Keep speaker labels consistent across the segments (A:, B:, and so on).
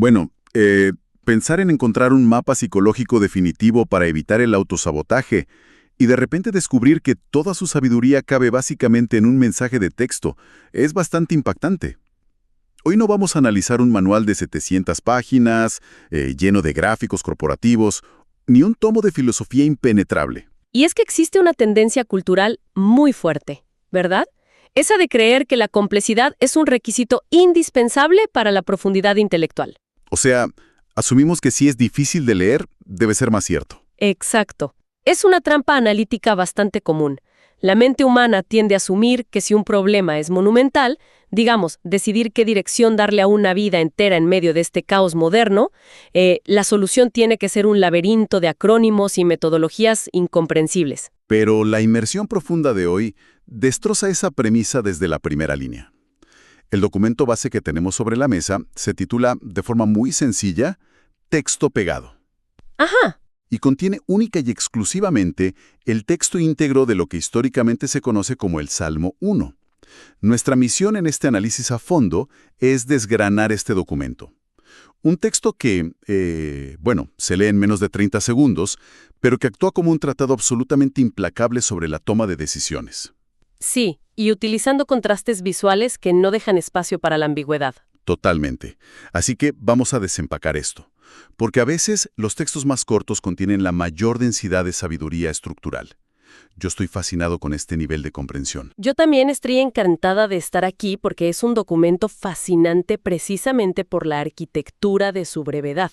A: Bueno, pensar en encontrar un mapa psicológico definitivo para evitar el autosabotaje y de repente descubrir que toda su sabiduría cabe básicamente en un mensaje de texto es bastante impactante. Hoy no vamos a analizar un manual de 700 páginas, lleno de gráficos corporativos, ni un tomo de filosofía impenetrable.
B: Y es que existe una tendencia cultural muy fuerte, ¿verdad? Esa de creer que la complejidad es un requisito indispensable para la profundidad intelectual.
A: O sea, asumimos que si es difícil de leer, debe ser más cierto.
B: Exacto. Es una trampa analítica bastante común. La mente humana tiende a asumir que si un problema es monumental, digamos, decidir qué dirección darle a una vida entera en medio de este caos moderno, la solución tiene que ser un laberinto de acrónimos y metodologías incomprensibles.
A: Pero la inmersión profunda de hoy destroza esa premisa desde la primera línea. El documento base que tenemos sobre la mesa se titula, de forma muy sencilla, Texto pegado.
B: Ajá.
A: Y contiene única y exclusivamente el texto íntegro de lo que históricamente se conoce como el Salmo 1. Nuestra misión en este análisis a fondo es desgranar este documento. Un texto que, se lee en menos de 30 segundos, pero que actúa como un tratado absolutamente implacable sobre la toma de decisiones.
B: Sí, y utilizando contrastes visuales que no dejan espacio para la ambigüedad.
A: Totalmente. Así que vamos a desempacar esto. Porque a veces los textos más cortos contienen la mayor densidad de sabiduría estructural. Yo estoy fascinado con este nivel de comprensión.
B: Yo también estoy encantada de estar aquí porque es un documento fascinante precisamente por la arquitectura de su brevedad.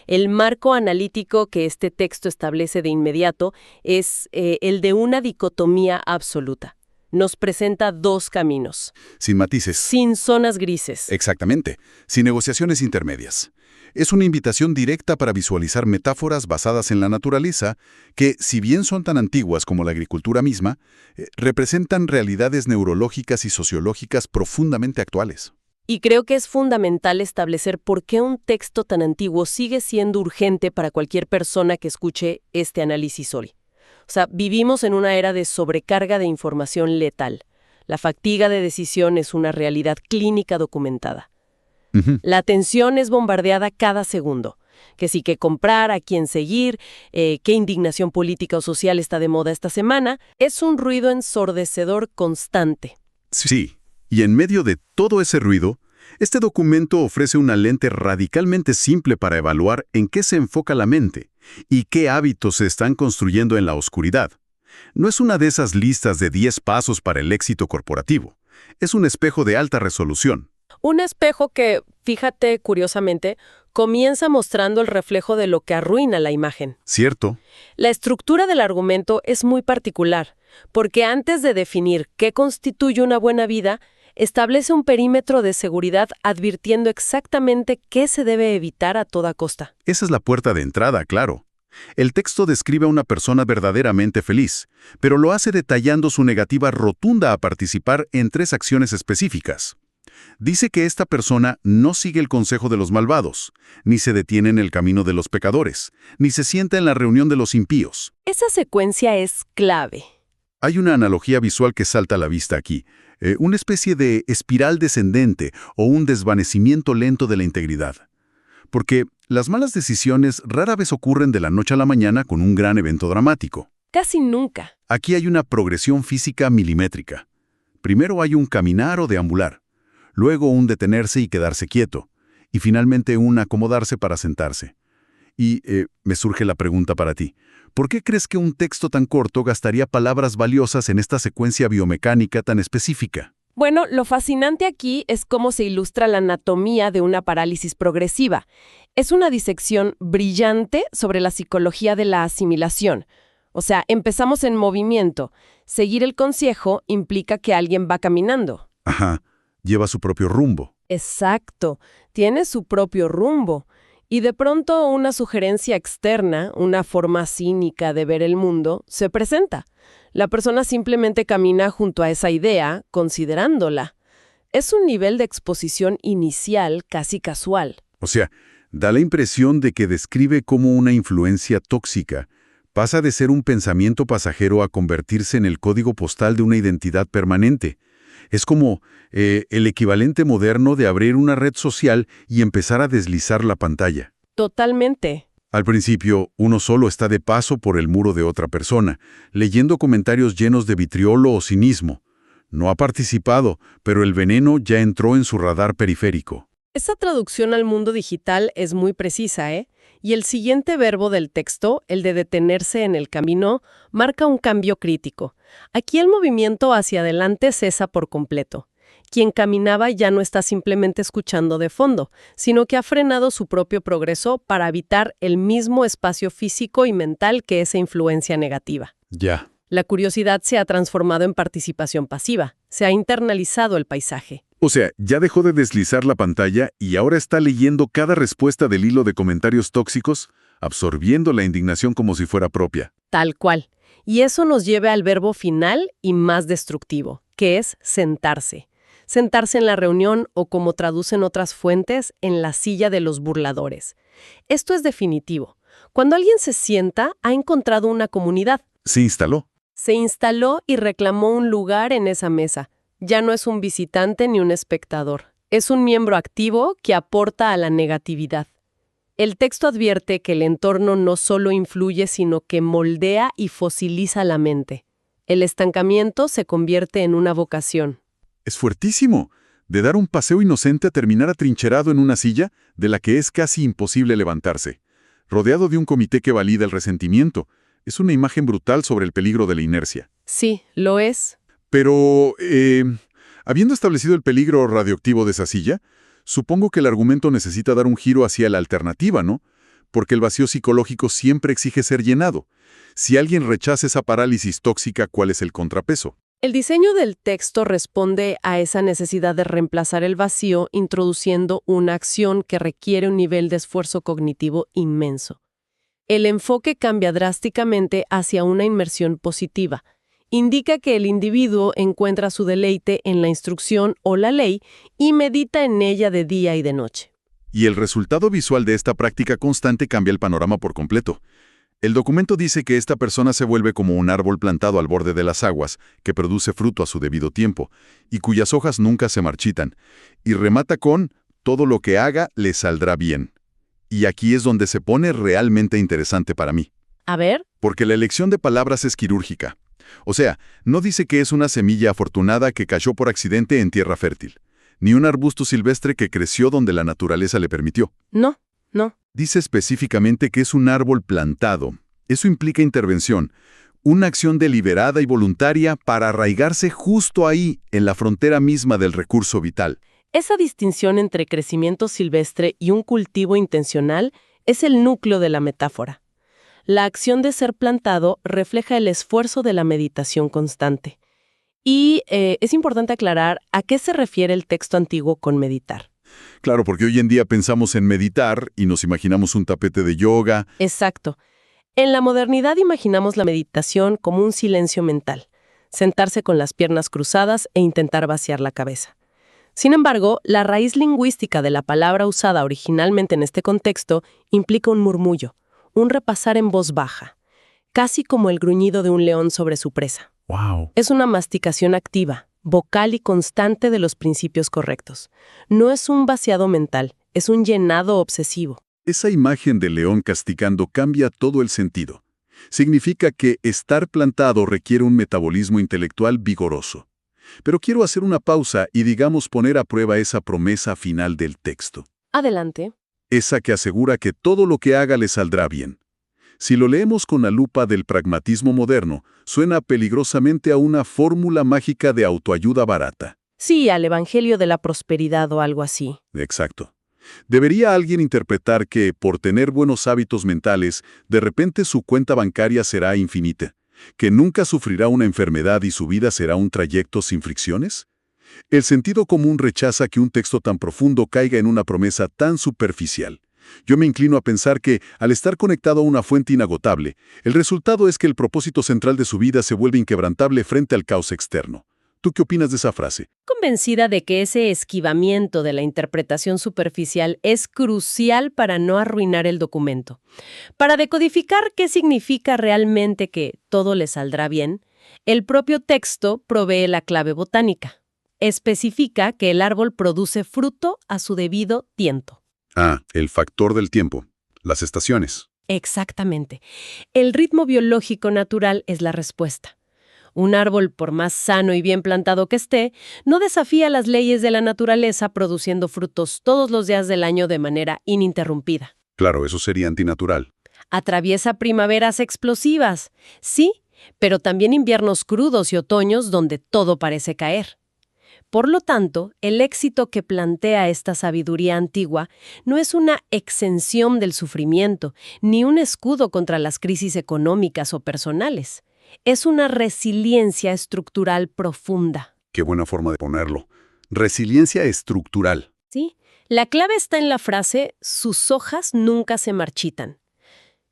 B: El marco analítico que este texto establece de inmediato es el de una dicotomía absoluta. Nos presenta dos caminos.
A: Sin matices.
B: Sin zonas grises.
A: Exactamente. Sin negociaciones intermedias. Es una invitación directa para visualizar metáforas basadas en la naturaleza que, si bien son tan antiguas como la agricultura misma, representan realidades neurológicas y sociológicas profundamente actuales.
B: Y creo que es fundamental establecer por qué un texto tan antiguo sigue siendo urgente para cualquier persona que escuche este análisis hoy. O sea, vivimos en una era de sobrecarga de información letal. La fatiga de decisión es una realidad clínica documentada. La atención es bombardeada cada segundo. Que sí, que comprar, a quién seguir, qué indignación política o social está de moda esta semana, es un ruido ensordecedor constante.
A: Sí, y en medio de todo ese ruido, este documento ofrece una lente radicalmente simple para evaluar en qué se enfoca la mente y qué hábitos se están construyendo en la oscuridad. No es una de esas listas de 10 pasos para el éxito corporativo. Es un espejo de alta resolución.
B: Un espejo que, fíjate curiosamente, comienza mostrando el reflejo de lo que arruina la imagen.
A: ¿Cierto?
B: La estructura del argumento es muy particular, porque antes de definir qué constituye una buena vida, establece un perímetro de seguridad advirtiendo exactamente qué se debe evitar a toda costa.
A: Esa es la puerta de entrada, claro. El texto describe a una persona verdaderamente feliz, pero lo hace detallando su negativa rotunda a participar en 3 acciones específicas. Dice que esta persona no sigue el consejo de los malvados, ni se detiene en el camino de los pecadores, ni se sienta en la reunión de los impíos.
B: Esa secuencia es clave.
A: Hay una analogía visual que salta a la vista aquí, una especie de espiral descendente o un desvanecimiento lento de la integridad. Porque las malas decisiones rara vez ocurren de la noche a la mañana con un gran evento dramático.
B: Casi nunca.
A: Aquí hay una progresión física milimétrica. Primero hay un caminar o deambular. Luego un detenerse y quedarse quieto, y finalmente un acomodarse para sentarse. Y me surge la pregunta para ti. ¿Por qué crees que un texto tan corto gastaría palabras valiosas en esta secuencia biomecánica tan específica?
B: Bueno, lo fascinante aquí es cómo se ilustra la anatomía de una parálisis progresiva. Es una disección brillante sobre la psicología de la asimilación. O sea, empezamos en movimiento. Seguir el consejo implica que alguien va caminando.
A: Ajá. Lleva su propio rumbo.
B: Exacto, tiene su propio rumbo. Y de pronto una sugerencia externa, una forma cínica de ver el mundo, se presenta. La persona simplemente camina junto a esa idea, considerándola. Es un nivel de exposición inicial casi casual.
A: O sea, da la impresión de que describe cómo una influencia tóxica pasa de ser un pensamiento pasajero a convertirse en el código postal de una identidad permanente. Es como el equivalente moderno de abrir una red social y empezar a deslizar la pantalla.
B: Totalmente.
A: Al principio, uno solo está de paso por el muro de otra persona, leyendo comentarios llenos de vitriolo o cinismo. No ha participado, pero el veneno ya entró en su radar periférico.
B: Esa traducción al mundo digital es muy precisa, ¿eh? Y el siguiente verbo del texto, el de detenerse en el camino, marca un cambio crítico. Aquí el movimiento hacia adelante cesa por completo. Quien caminaba ya no está simplemente escuchando de fondo, sino que ha frenado su propio progreso para evitar el mismo espacio físico y mental que esa influencia negativa.
A: Ya.
B: La curiosidad se ha transformado en participación pasiva, se ha internalizado el paisaje.
A: O sea, ya dejó de deslizar la pantalla y ahora está leyendo cada respuesta del hilo de comentarios tóxicos, absorbiendo la indignación como si fuera propia.
B: Tal cual. Y eso nos lleva al verbo final y más destructivo, que es sentarse. Sentarse en la reunión o, como traducen otras fuentes, en la silla de los burladores. Esto es definitivo. Cuando alguien se sienta, ha encontrado una comunidad.
A: Se instaló.
B: Se instaló y reclamó un lugar en esa mesa. Ya no es un visitante ni un espectador. Es un miembro activo que aporta a la negatividad. El texto advierte que el entorno no solo influye, sino que moldea y fosiliza la mente. El estancamiento se convierte en una vocación.
A: Es fuertísimo. De dar un paseo inocente a terminar atrincherado en una silla de la que es casi imposible levantarse. Rodeado de un comité que valida el resentimiento. Es una imagen brutal sobre el peligro de la inercia.
B: Sí, lo es.
A: Pero, habiendo establecido el peligro radioactivo de esa silla, supongo que el argumento necesita dar un giro hacia la alternativa, ¿no? Porque el vacío psicológico siempre exige ser llenado. Si alguien rechaza esa parálisis tóxica, ¿cuál es el contrapeso?
B: El diseño del texto responde a esa necesidad de reemplazar el vacío introduciendo una acción que requiere un nivel de esfuerzo cognitivo inmenso. El enfoque cambia drásticamente hacia una inmersión positiva. Indica que el individuo encuentra su deleite en la instrucción o la ley y medita en ella de día y de noche.
A: Y el resultado visual de esta práctica constante cambia el panorama por completo. El documento dice que esta persona se vuelve como un árbol plantado al borde de las aguas, que produce fruto a su debido tiempo, y cuyas hojas nunca se marchitan. Y remata con, todo lo que haga le saldrá bien. Y aquí es donde se pone realmente interesante para mí.
B: A ver.
A: Porque la elección de palabras es quirúrgica. O sea, no dice que es una semilla afortunada que cayó por accidente en tierra fértil, ni un arbusto silvestre que creció donde la naturaleza le permitió.
B: No.
A: Dice específicamente que es un árbol plantado. Eso implica intervención, una acción deliberada y voluntaria para arraigarse justo ahí, en la frontera misma del recurso vital.
B: Esa distinción entre crecimiento silvestre y un cultivo intencional es el núcleo de la metáfora. La acción de ser plantado refleja el esfuerzo de la meditación constante. Y es importante aclarar a qué se refiere el texto antiguo con meditar.
A: Claro, porque hoy en día pensamos en meditar y nos imaginamos un tapete de yoga.
B: Exacto. En la modernidad imaginamos la meditación como un silencio mental, sentarse con las piernas cruzadas e intentar vaciar la cabeza. Sin embargo, la raíz lingüística de la palabra usada originalmente en este contexto implica un murmullo, un repasar en voz baja, casi como el gruñido de un león sobre su presa.
A: ¡Wow!
B: Es una masticación activa, vocal y constante de los principios correctos. No es un vaciado mental, es un llenado obsesivo.
A: Esa imagen del león castigando cambia todo el sentido. Significa que estar plantado requiere un metabolismo intelectual vigoroso. Pero quiero hacer una pausa y digamos poner a prueba esa promesa final del texto.
B: Adelante.
A: Esa que asegura que todo lo que haga le saldrá bien. Si lo leemos con la lupa del pragmatismo moderno, suena peligrosamente a una fórmula mágica de autoayuda barata.
B: Sí, al Evangelio de la Prosperidad o algo así.
A: Exacto. ¿Debería alguien interpretar que, por tener buenos hábitos mentales, de repente su cuenta bancaria será infinita? ¿Que nunca sufrirá una enfermedad y su vida será un trayecto sin fricciones? El sentido común rechaza que un texto tan profundo caiga en una promesa tan superficial. Yo me inclino a pensar que, al estar conectado a una fuente inagotable, el resultado es que el propósito central de su vida se vuelve inquebrantable frente al caos externo. ¿Tú qué opinas de esa frase?
B: Convencida de que ese esquivamiento de la interpretación superficial es crucial para no arruinar el documento. Para decodificar qué significa realmente que todo le saldrá bien, el propio texto provee la clave botánica. Especifica que el árbol produce fruto a su debido tiempo.
A: Ah, el factor del tiempo, las estaciones.
B: Exactamente. El ritmo biológico natural es la respuesta. Un árbol, por más sano y bien plantado que esté, no desafía las leyes de la naturaleza produciendo frutos todos los días del año de manera ininterrumpida.
A: Claro, eso sería antinatural.
B: Atraviesa primaveras explosivas, sí, pero también inviernos crudos y otoños donde todo parece caer. Por lo tanto, el éxito que plantea esta sabiduría antigua no es una exención del sufrimiento, ni un escudo contra las crisis económicas o personales. Es una resiliencia estructural profunda.
A: Qué buena forma de ponerlo. Resiliencia estructural.
B: ¿Sí? La clave está en la frase, sus hojas nunca se marchitan.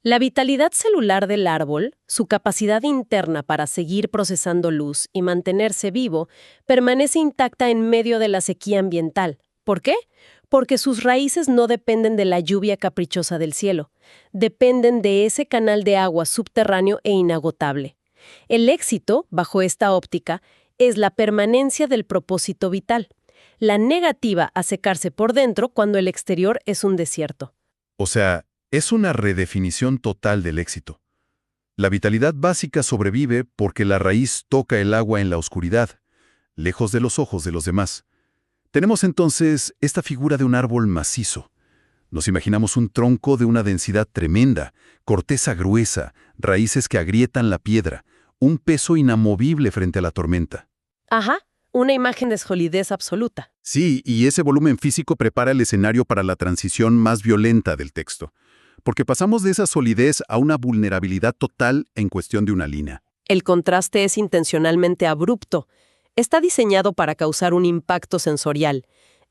B: La vitalidad celular del árbol, su capacidad interna para seguir procesando luz y mantenerse vivo, permanece intacta en medio de la sequía ambiental. ¿Por qué? Porque sus raíces no dependen de la lluvia caprichosa del cielo. Dependen de ese canal de agua subterráneo e inagotable. El éxito, bajo esta óptica, es la permanencia del propósito vital, la negativa a secarse por dentro cuando el exterior es un desierto.
C: O sea, es una redefinición total del éxito. La vitalidad básica sobrevive porque la raíz toca el agua en la oscuridad, lejos de los ojos de los demás. Tenemos entonces esta figura de un árbol macizo. Nos imaginamos un tronco de una densidad tremenda, corteza gruesa, raíces que agrietan la piedra, un peso inamovible frente a la tormenta.
B: Ajá, una imagen de solidez absoluta.
A: Sí, y ese volumen físico prepara el escenario para la transición más violenta del texto, porque pasamos de esa solidez a una vulnerabilidad total en cuestión de una línea.
B: El contraste es intencionalmente abrupto. Está diseñado para causar un impacto sensorial.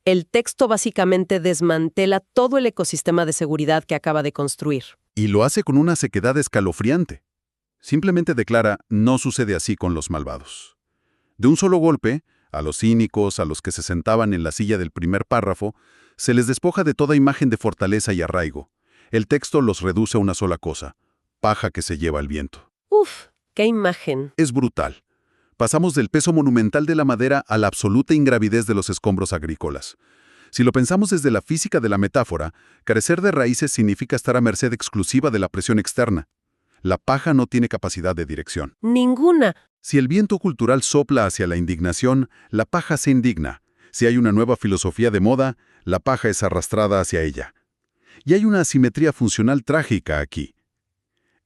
B: El texto básicamente desmantela todo el ecosistema de seguridad que acaba de construir.
A: Y lo hace con una sequedad escalofriante. Simplemente declara, no sucede así con los malvados. De un solo golpe, a los cínicos, a los que se sentaban en la silla del primer párrafo, se les despoja de toda imagen de fortaleza y arraigo. El texto los reduce a una sola cosa, paja que se lleva el viento.
B: ¡Uf! ¡Qué imagen!
A: Es brutal. Pasamos del peso monumental de la madera a la absoluta ingravidez de los escombros agrícolas. Si lo pensamos desde la física de la metáfora, carecer de raíces significa estar a merced exclusiva de la presión externa. La paja no tiene capacidad de dirección.
B: ¡Ninguna!
A: Si el viento cultural sopla hacia la indignación, la paja se indigna. Si hay una nueva filosofía de moda, la paja es arrastrada hacia ella. Y hay una asimetría funcional trágica aquí.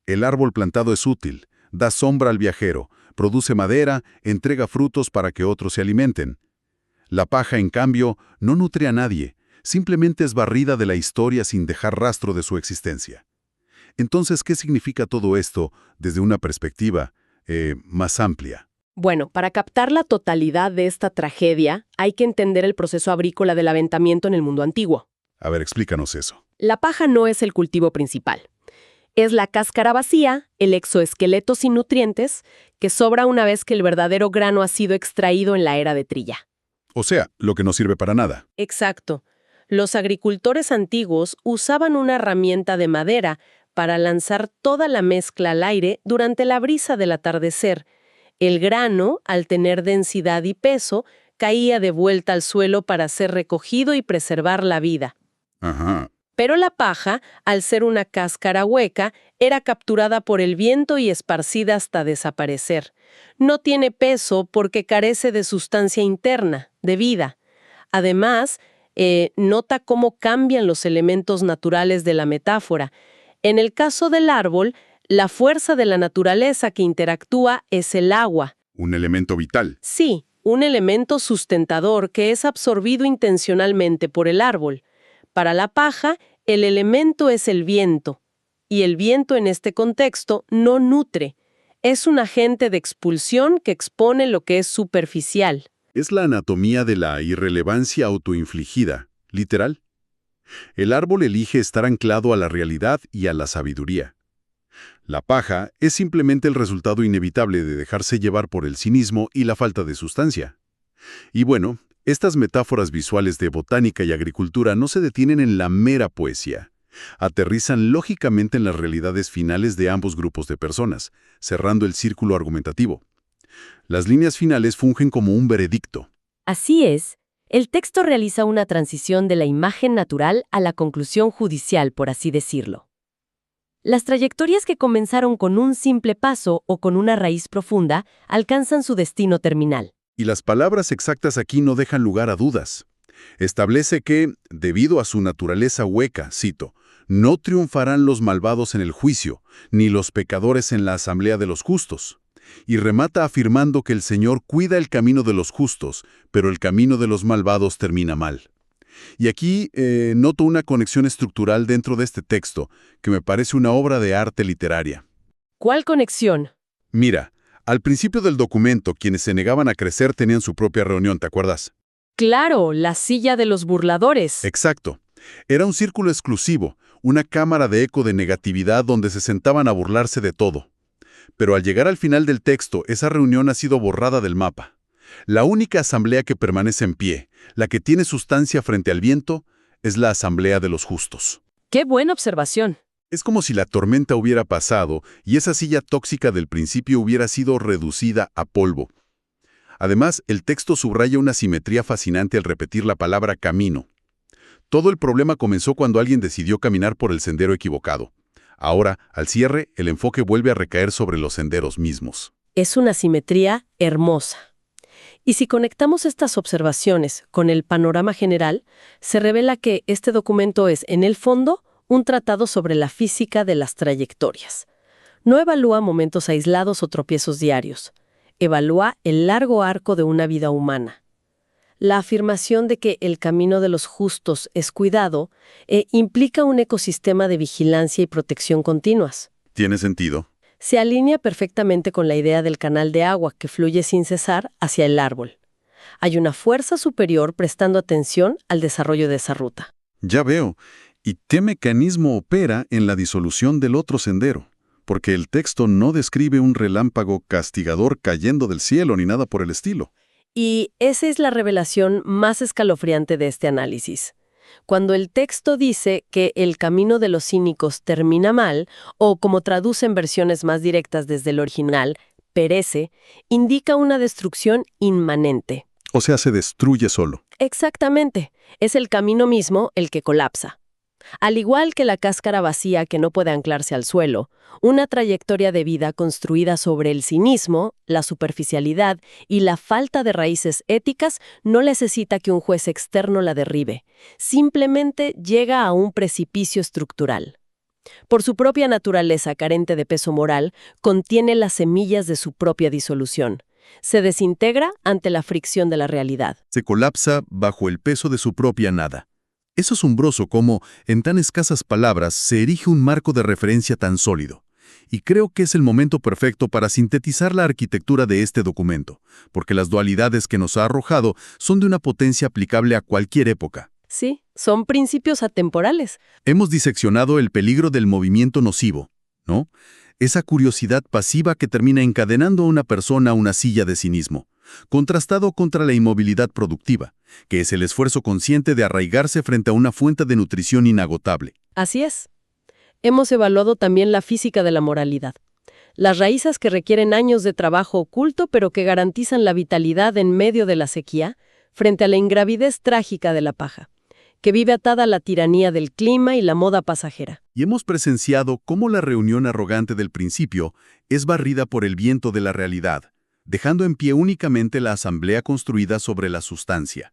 A: El árbol plantado es útil, da sombra al viajero, produce madera, entrega frutos para que otros se alimenten. La paja, en cambio, no nutre a nadie, simplemente es barrida de la historia sin dejar rastro de su existencia. Entonces, ¿qué significa todo esto desde una perspectiva más amplia?
B: Bueno, para captar la totalidad de esta tragedia, hay que entender el proceso agrícola del aventamiento en el mundo antiguo.
A: A ver, explícanos eso.
B: La paja no es el cultivo principal. Es la cáscara vacía, el exoesqueleto sin nutrientes, que sobra una vez que el verdadero grano ha sido extraído en la era de trilla.
A: O sea, lo que no sirve para nada.
B: Exacto. Los agricultores antiguos usaban una herramienta de madera para lanzar toda la mezcla al aire durante la brisa del atardecer. El grano, al tener densidad y peso, caía de vuelta al suelo para ser recogido y preservar la vida.
A: Ajá.
B: Pero la paja, al ser una cáscara hueca, era capturada por el viento y esparcida hasta desaparecer. No tiene peso porque carece de sustancia interna, de vida. Además, nota cómo cambian los elementos naturales de la metáfora. En el caso del árbol, la fuerza de la naturaleza que interactúa es el agua.
A: Un elemento vital.
B: Sí, un elemento sustentador que es absorbido intencionalmente por el árbol. Para la paja, el elemento es el viento. Y el viento en este contexto no nutre. Es un agente de expulsión que expone lo que es superficial.
A: Es la anatomía de la irrelevancia autoinfligida, literal. El árbol elige estar anclado a la realidad y a la sabiduría. La paja es simplemente el resultado inevitable de dejarse llevar por el cinismo y la falta de sustancia. Y bueno, estas metáforas visuales de botánica y agricultura no se detienen en la mera poesía. Aterrizan lógicamente en las realidades finales de ambos grupos de personas, cerrando el círculo argumentativo. Las líneas finales fungen como un veredicto.
D: Así es, el texto realiza una transición de la imagen natural a la conclusión judicial, por así decirlo. Las trayectorias que comenzaron con un simple paso o con una raíz profunda alcanzan su destino terminal.
A: Y las palabras exactas aquí no dejan lugar a dudas. Establece que, debido a su naturaleza hueca, cito, no triunfarán los malvados en el juicio, ni los pecadores en la asamblea de los justos. Y remata afirmando que el Señor cuida el camino de los justos, pero el camino de los malvados termina mal. Y aquí noto una conexión estructural dentro de este texto, que me parece una obra de arte literaria.
B: ¿Cuál conexión?
A: Mira, al principio del documento, quienes se negaban a crecer tenían su propia reunión, ¿te acuerdas?
B: Claro, la silla de los burladores.
A: Exacto. Era un círculo exclusivo, una cámara de eco de negatividad donde se sentaban a burlarse de todo. Pero al llegar al final del texto, esa reunión ha sido borrada del mapa. La única asamblea que permanece en pie, la que tiene sustancia frente al viento, es la asamblea de los justos.
B: ¡Qué buena observación!
A: Es como si la tormenta hubiera pasado y esa silla tóxica del principio hubiera sido reducida a polvo. Además, el texto subraya una simetría fascinante al repetir la palabra camino. Todo el problema comenzó cuando alguien decidió caminar por el sendero equivocado. Ahora, al cierre, el enfoque vuelve a recaer sobre los senderos mismos.
B: Es una simetría hermosa. Y si conectamos estas observaciones con el panorama general, se revela que este documento es, en el fondo, un tratado sobre la física de las trayectorias. No evalúa momentos aislados o tropiezos diarios. Evalúa el largo arco de una vida humana. La afirmación de que el camino de los justos es cuidado implica un ecosistema de vigilancia y protección continuas.
A: ¿Tiene sentido?
B: Se alinea perfectamente con la idea del canal de agua que fluye sin cesar hacia el árbol. Hay una fuerza superior prestando atención al desarrollo de esa ruta.
A: Ya veo. ¿Y qué mecanismo opera en la disolución del otro sendero? Porque el texto no describe un relámpago castigador cayendo del cielo ni nada por el estilo.
B: Y esa es la revelación más escalofriante de este análisis. Cuando el texto dice que el camino de los cínicos termina mal, o como traduce en versiones más directas desde el original, perece, indica una destrucción inmanente.
A: O sea, se destruye solo.
B: Exactamente. Es el camino mismo el que colapsa. Al igual que la cáscara vacía que no puede anclarse al suelo, una trayectoria de vida construida sobre el cinismo, la superficialidad y la falta de raíces éticas no necesita que un juez externo la derribe. Simplemente llega a un precipicio estructural. Por su propia naturaleza carente de peso moral, contiene las semillas de su propia disolución. Se desintegra ante la fricción de la realidad.
A: Se colapsa bajo el peso de su propia nada. Es asombroso cómo, en tan escasas palabras, se erige un marco de referencia tan sólido. Y creo que es el momento perfecto para sintetizar la arquitectura de este documento, porque las dualidades que nos ha arrojado son de una potencia aplicable a cualquier época.
B: Sí, son principios atemporales.
A: Hemos diseccionado el peligro del movimiento nocivo, ¿no? Esa curiosidad pasiva que termina encadenando a una persona a una silla de cinismo, contrastado contra la inmovilidad productiva, que es el esfuerzo consciente de arraigarse frente a una fuente de nutrición inagotable.
B: Así es. Hemos evaluado también la física de la moralidad. Las raíces que requieren años de trabajo oculto, pero que garantizan la vitalidad en medio de la sequía, frente a la ingravidez trágica de la paja, que vive atada a la tiranía del clima y la moda pasajera.
A: Y hemos presenciado cómo la reunión arrogante del principio es barrida por el viento de la realidad, dejando en pie únicamente la asamblea construida sobre la sustancia.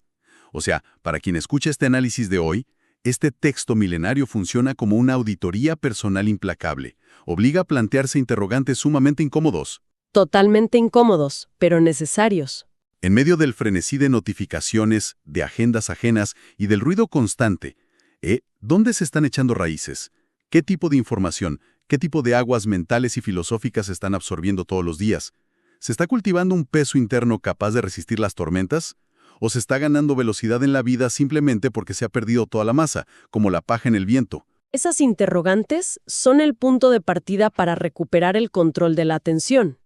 A: O sea, para quien escucha este análisis de hoy, este texto milenario funciona como una auditoría personal implacable. Obliga a plantearse interrogantes sumamente incómodos.
B: Totalmente incómodos, pero necesarios.
A: En medio del frenesí de notificaciones, de agendas ajenas y del ruido constante, ¿dónde se están echando raíces? ¿Qué tipo de información, qué tipo de aguas mentales y filosóficas se están absorbiendo todos los días? ¿Se está cultivando un peso interno capaz de resistir las tormentas? ¿O se está ganando velocidad en la vida simplemente porque se ha perdido toda la masa, como la paja en el viento?
B: Esas interrogantes son el punto de partida para recuperar el control de la atención.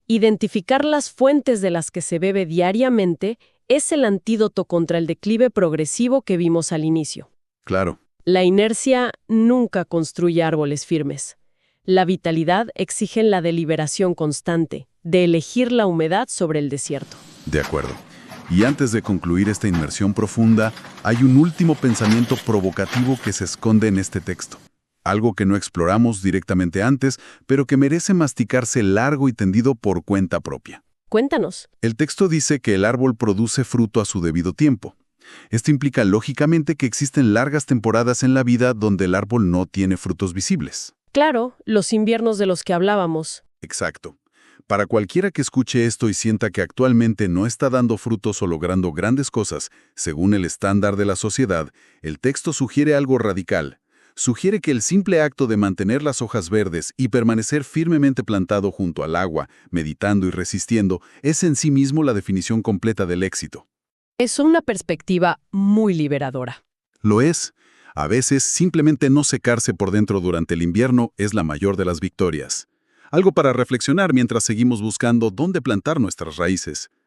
B: Identificar las fuentes de las que se bebe diariamente es el antídoto contra el declive progresivo que vimos al inicio.
A: Claro.
B: La inercia nunca construye árboles firmes. La vitalidad exige la deliberación constante, de elegir la humedad sobre el desierto.
A: De acuerdo. Y antes de concluir esta inmersión profunda, hay un último pensamiento provocativo que se esconde en este texto. Algo que no exploramos directamente antes, pero que merece masticarse largo y tendido por cuenta propia.
B: Cuéntanos.
A: El texto dice que el árbol produce fruto a su debido tiempo. Esto implica lógicamente que existen largas temporadas en la vida donde el árbol no tiene frutos visibles.
B: Claro, los inviernos de los que hablábamos.
A: Exacto. Para cualquiera que escuche esto y sienta que actualmente no está dando frutos o logrando grandes cosas, según el estándar de la sociedad, el texto sugiere algo radical. Sugiere que el simple acto de mantener las hojas verdes y permanecer firmemente plantado junto al agua, meditando y resistiendo, es en sí mismo la definición completa del éxito.
B: Es una perspectiva muy liberadora.
A: Lo es. A veces, simplemente no secarse por dentro durante el invierno es la mayor de las victorias. Algo para reflexionar mientras seguimos buscando dónde plantar nuestras raíces.